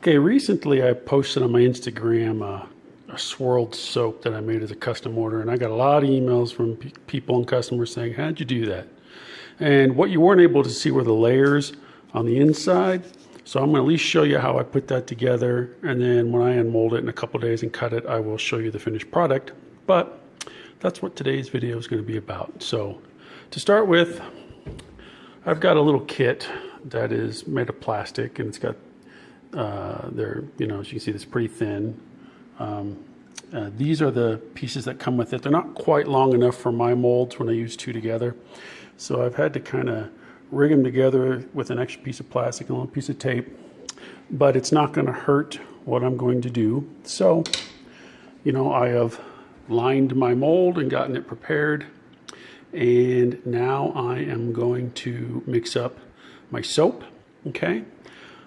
Okay, recently I posted on my Instagram a swirled soap that I made as a custom order, and I got a lot of emails from people and customers saying, how'd you do that? And what you weren't able to see were the layers on the inside. So I'm going to at least show you how I put that together, and then when I unmold it in a couple days and cut it, I will show you the finished product. But that's what today's video is going to be about. So to start with, I've got a little kit that is made of plastic, and it's got as you can see, it's pretty thin. These are the pieces that come with it. They're not quite long enough for my molds when I use two together. So I've had to kind of rig them together with an extra piece of plastic and a little piece of tape, but it's not going to hurt what I'm going to do. So, I have lined my mold and gotten it prepared, and now I am going to mix up my soap. Okay,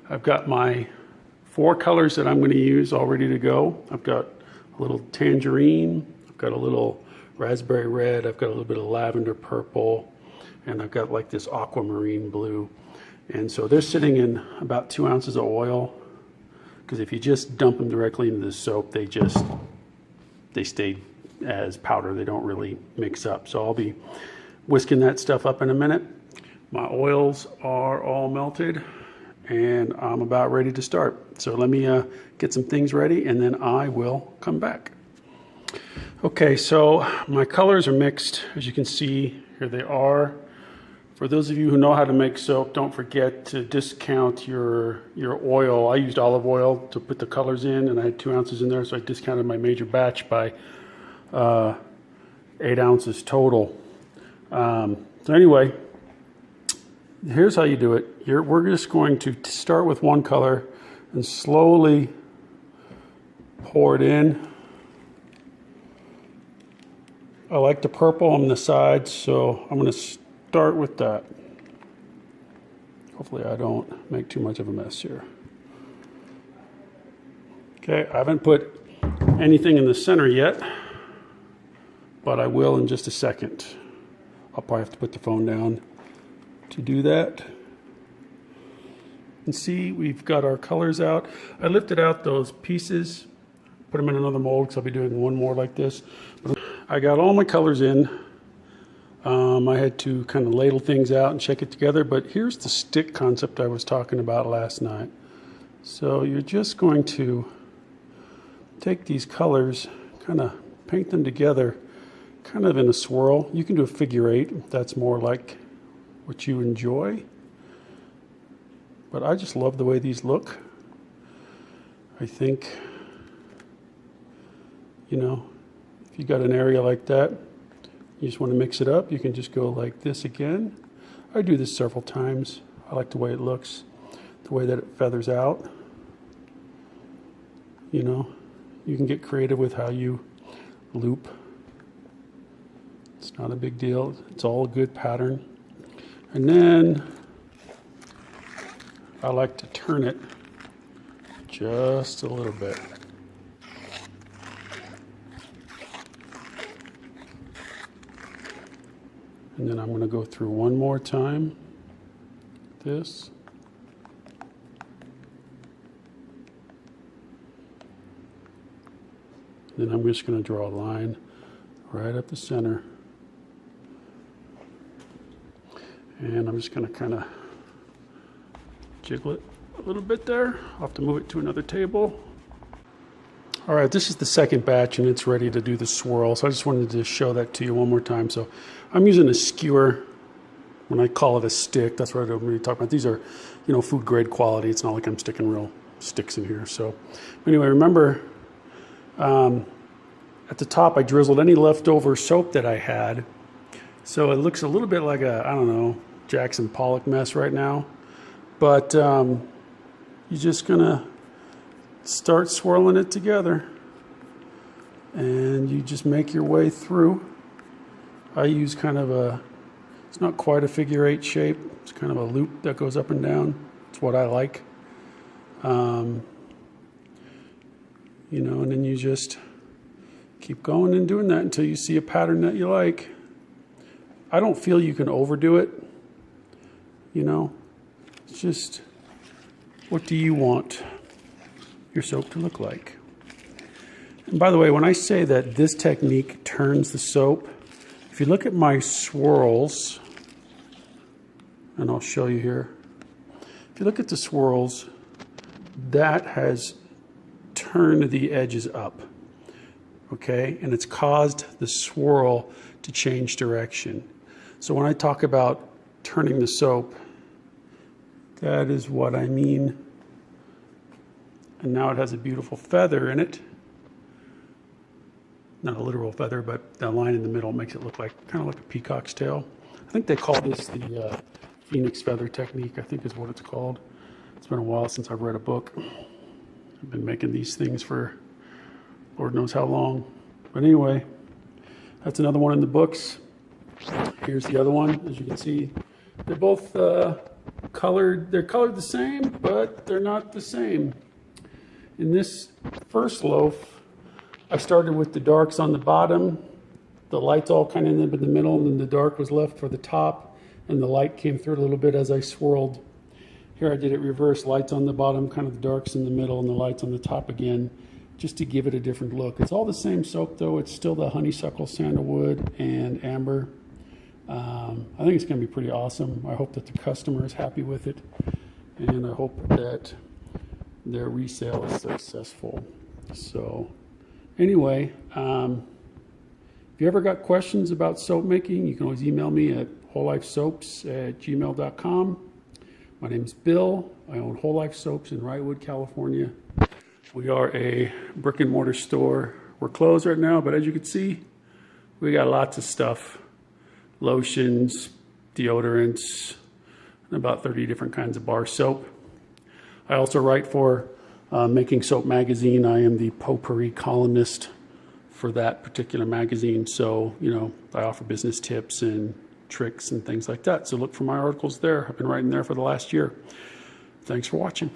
I've got my 4 colors that I'm going to use all ready to go. I've got a little tangerine, I've got a little raspberry red, I've got a little bit of lavender purple, and I've got like this aquamarine blue. And so they're sitting in about 2 ounces of oil, because if you just dump them directly into the soap, they stay as powder. They don't really mix up. So I'll be whisking that stuff up in a minute. My oils are all melted, and I'm about ready to start. So let me get some things ready, and then I will come back. Okay, so my colors are mixed. As you can see, here they are. For those of you who know how to make soap, don't forget to discount your oil. I used olive oil to put the colors in, and I had 2 ounces in there, so I discounted my major batch by 8 ounces total. So anyway, here's how you do it. We're just going to start with one color and slowly pour it in. I like the purple on the sides, so I'm going to start with that. Hopefully I don't make too much of a mess here. Okay, I haven't put anything in the center yet, but I will in just a second. I'll probably have to put the phone down to do that. And see, we've got our colors out. I lifted out those pieces, put them in another mold, because I'll be doing one more like this. But I got all my colors in. I had to kind of ladle things out and check it together, but here's the stick concept I was talking about last night. So you're just going to take these colors, kind of paint them together, kind of in a swirl. You can do a figure 8 if that's more like what you enjoy. But I just love the way these look. I think, if you got an area like that, you just want to mix it up, you can just go like this again. I do this several times. I like the way it looks, the way that it feathers out. You can get creative with how you loop. It's not a big deal. It's all a good pattern. And then I like to turn it just a little bit. And then I'm going to go through one more time, this. Then I'm just going to draw a line right up the center. And I'm just going to kind of jiggle it a little bit there. I'll have to move it to another table. All right, this is the second batch, and it's ready to do the swirl. So I just wanted to show that to you one more time. So I'm using a skewer. When I call it a stick, that's what I'm really talking about. These are, food grade quality. It's not like I'm sticking real sticks in here. So anyway, remember, at the top I drizzled any leftover soap that I had. So it looks a little bit like a, Jackson Pollock mess right now. But you're just gonna start swirling it together, and you just make your way through. I use kind of it's not quite a figure 8 shape. It's kind of a loop that goes up and down. It's what I like. And then you just keep going and doing that until you see a pattern that you like. I don't feel you can overdo it. It's just, what do you want? your soap to look like. And by the way, when I say that this technique turns the soap, if you look at my swirls, and I'll show you here. If you look at the swirls, that has turned the edges up, okay? And it's caused the swirl to change direction. So when I talk about turning the soap, that is what I mean. And now it has a beautiful feather in it. Not a literal feather, but the line in the middle makes it look like kind of like a peacock's tail. I think they call this the Phoenix feather technique, I think is what it's called. It's been a while since I've read a book. I've been making these things for Lord knows how long. But anyway, that's another one in the books. Here's the other one. As you can see, they're both colored. They're colored the same, but they're not the same. In this first loaf, I started with the darks on the bottom. The light's all kind of ended up in the middle, and then the dark was left for the top, and the light came through a little bit as I swirled. Here I did it reverse, lights on the bottom, kind of the darks in the middle, and the lights on the top again, just to give it a different look. It's all the same soap though. It's still the honeysuckle, sandalwood, and amber. I think it's going to be pretty awesome. I hope that the customer is happy with it, and I hope that their resale is successful. So anyway, if you ever got questions about soap making, you can always email me at wholelifesoaps@gmail.com. My name is Bill. I own Whole Life Soaps in Wrightwood, California. We are a brick and mortar store. We're closed right now, but as you can see, we got lots of stuff. Lotions, deodorants, and about 30 different kinds of bar soap. I also write for Making Soap magazine. I am the potpourri columnist for that particular magazine. So, you know, I offer business tips and tricks and things like that. So look for my articles there. I've been writing there for the last year. Thanks for watching.